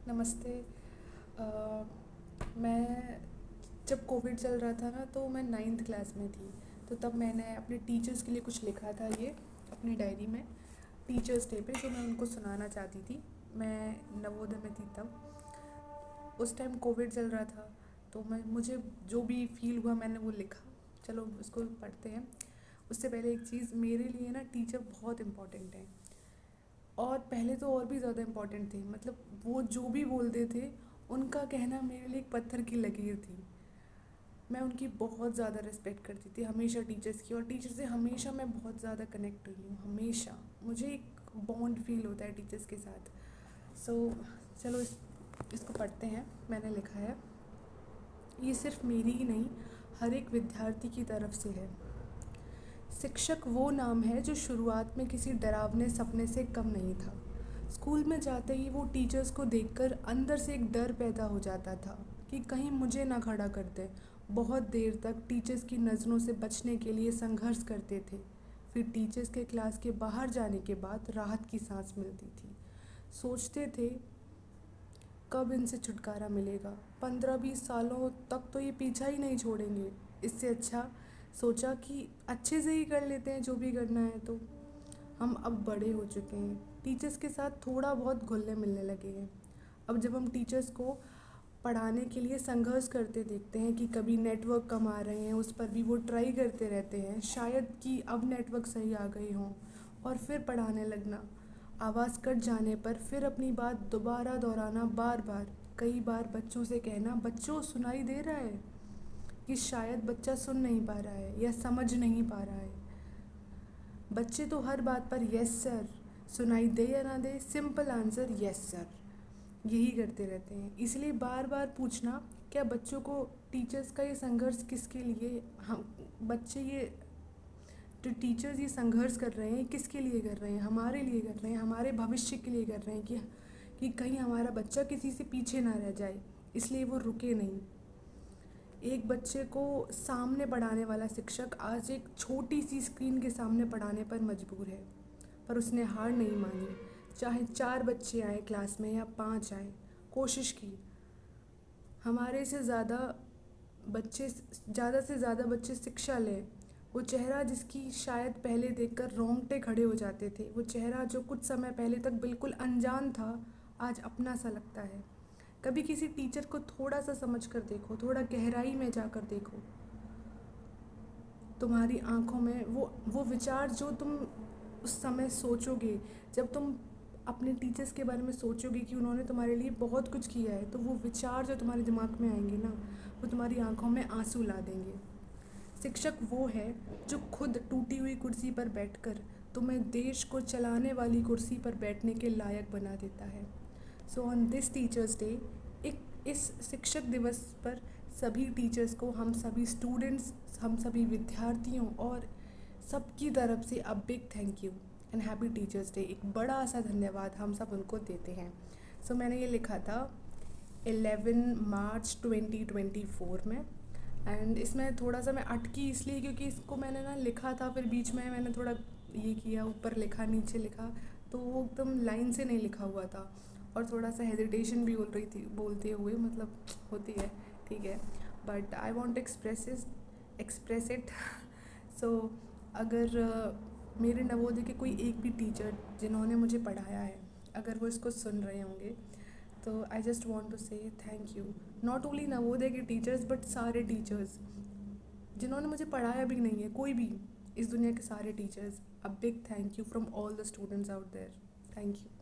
नमस्ते। अ, मैं जब कोविड चल रहा था ना तो मैं नाइन्थ क्लास में थी। तो तब मैंने अपने टीचर्स के लिए कुछ लिखा था ये अपनी डायरी में, टीचर्स डे पे, जो मैं उनको सुनाना चाहती थी। मैं नवोदय में थी तब। उस टाइम कोविड चल रहा था तो मुझे जो भी फील हुआ मैंने वो लिखा। चलो उसको पढ़ते हैं। उससे पहले एक चीज़, मेरे लिए ना टीचर बहुत इम्पोर्टेंट है। और पहले तो और भी ज़्यादा इम्पोर्टेंट थे, मतलब वो जो भी बोलते थे उनका कहना मेरे लिए एक पत्थर की लकीर थी। मैं उनकी बहुत ज़्यादा रिस्पेक्ट करती थी हमेशा, टीचर्स की। और टीचर से हमेशा मैं बहुत ज़्यादा कनेक्ट हुई हूँ, हमेशा मुझे एक बॉन्ड फील होता है टीचर्स के साथ। सो चलो इसको पढ़ते हैं। मैंने लिखा है, ये सिर्फ मेरी ही नहीं, हर एक विद्यार्थी की तरफ से है। शिक्षक वो नाम है जो शुरुआत में किसी डरावने सपने से कम नहीं था। स्कूल में जाते ही वो टीचर्स को देखकर अंदर से एक डर पैदा हो जाता था कि कहीं मुझे ना खड़ा कर दे। बहुत देर तक टीचर्स की नज़रों से बचने के लिए संघर्ष करते थे। फिर टीचर्स के क्लास के बाहर जाने के बाद राहत की सांस मिलती थी। सोचते थे कब इनसे छुटकारा मिलेगा, 15-20 सालों तक तो ये पीछा ही नहीं छोड़ेंगे। इससे अच्छा सोचा कि अच्छे से ही कर लेते हैं जो भी करना है। तो हम अब बड़े हो चुके हैं, टीचर्स के साथ थोड़ा बहुत घुलने मिलने लगे हैं। अब जब हम टीचर्स को पढ़ाने के लिए संघर्ष करते देखते हैं कि कभी नेटवर्क कम आ रहे हैं, उस पर भी वो ट्राई करते रहते हैं, शायद कि अब नेटवर्क सही आ गए हों, और फिर पढ़ाने लगना, आवाज़ कट जाने पर फिर अपनी बात दोबारा दोहराना बार बार, कई बार बच्चों से कहना बच्चों सुनाई दे रहा है, कि शायद बच्चा सुन नहीं पा रहा है या समझ नहीं पा रहा है। बच्चे तो हर बात पर यस सर, सुनाई दे या ना they simple answer yes sir, यही करते रहते हैं। इसलिए बार बार पूछना, क्या बच्चों को टीचर्स का ये संघर्ष किसके लिए, हम बच्चे ये जो टीचर्स ये संघर्ष कर रहे हैं किसके लिए कर रहे हैं, हमारे लिए कर रहे हैं, हमारे भविष्य के लिए कर रहे हैं, कि कहीं हमारा बच्चा किसी से पीछे ना रह जाए, इसलिए वो रुके नहीं। एक बच्चे को सामने पढ़ाने वाला शिक्षक आज एक छोटी सी स्क्रीन के सामने पढ़ाने पर मजबूर है, पर उसने हार नहीं मानी। चाहे 4 बच्चे आए क्लास में या 5 आए, कोशिश की। हमारे से ज़्यादा बच्चे, ज़्यादा से ज़्यादा बच्चे शिक्षा लें। वो चेहरा जिसकी शायद पहले देखकर रोंगटे खड़े हो जाते थे, वो चेहरा जो कुछ समय पहले तक बिल्कुल अनजान था, आज अपना सा लगता है। कभी किसी टीचर को थोड़ा सा समझ कर देखो, थोड़ा गहराई में जाकर देखो। तुम्हारी आंखों में वो विचार जो तुम उस समय सोचोगे, जब तुम अपने टीचर्स के बारे में सोचोगे कि उन्होंने तुम्हारे लिए बहुत कुछ किया है, तो वो विचार जो तुम्हारे दिमाग में आएंगे ना, वो तुम्हारी आंखों में आंसू ला देंगे। शिक्षक वो है जो खुद टूटी हुई कुर्सी पर बैठकर तुम्हें देश को चलाने वाली कुर्सी पर बैठने के लायक बना देता है। So on this teachers day, एक इस शिक्षक दिवस पर सभी टीचर्स को, हम सभी स्टूडेंट्स, हम सभी विद्यार्थियों और सबकी तरफ से अ big thank you and happy teachers day, एक बड़ा सा धन्यवाद हम सब उनको देते हैं। सो मैंने ये लिखा था 11 मार्च 2024 में। एंड इसमें थोड़ा सा मैं अटकी इसलिए क्योंकि इसको मैंने ना लिखा था, फिर बीच में मैंने थोड़ा ये किया, ऊपर लिखा नीचे लिखा, तो वो एकदम लाइन से नहीं लिखा हुआ था, और थोड़ा सा हेजिटेशन भी हो रही थी बोलते हुए, मतलब होती है, ठीक है, but I want express it. So अगर मेरे नवोदय के कोई एक भी टीचर जिन्होंने मुझे पढ़ाया है, अगर वो इसको सुन रहे होंगे, तो आई जस्ट वॉन्ट टू से thank you. Not only Navodaya के टीचर्स बट सारे टीचर्स जिन्होंने मुझे पढ़ाया भी नहीं है, कोई भी, इस दुनिया के सारे teachers, a big thank you from all the students out there. Thank you.